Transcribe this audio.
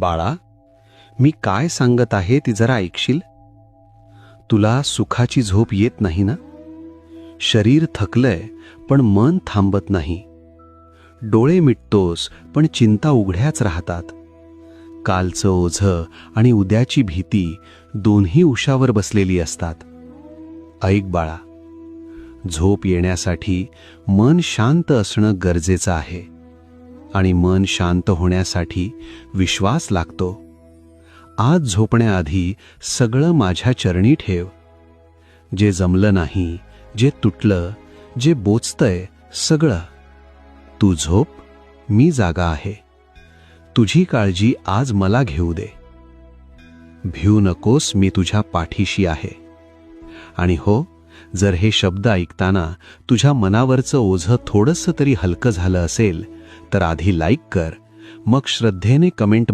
बाळा, मी काय सांगत आहे ती जरा ऐकशील? तुला सुखाची झोप येत नाही ना? शरीर थकलंय पण मन थांबत नाही. डोळे मिटतोस पण चिंता उघड्याच राहतात. कालचं ओझं आणि उद्याची भीती दोन्ही उशावर बसलेली असतात. ऐक बाळा, झोप येण्यासाठी मन शांत असणं गरजेचं आहे. आणि मन शांत होण्यासाठी विश्वास लागतो. आज झोपण्याआधी सगळं माझ्या चरणी ठेव. जे जमलं नाही, जे तुटलं, जे बोचतंय, सगळं. तू झोप, मी जागा आहे. तुझी काळजी आज मला घेऊ दे. भिऊ नकोस, मी तुझ्या पाठीशी आहे. आणि हो, जर हे शब्द ऐकताना तुझ्या मनावरचं ओझं थोडंसं तरी हलकं झालं असेल तर आधी लाईक कर, मग श्रद्धेने कमेंट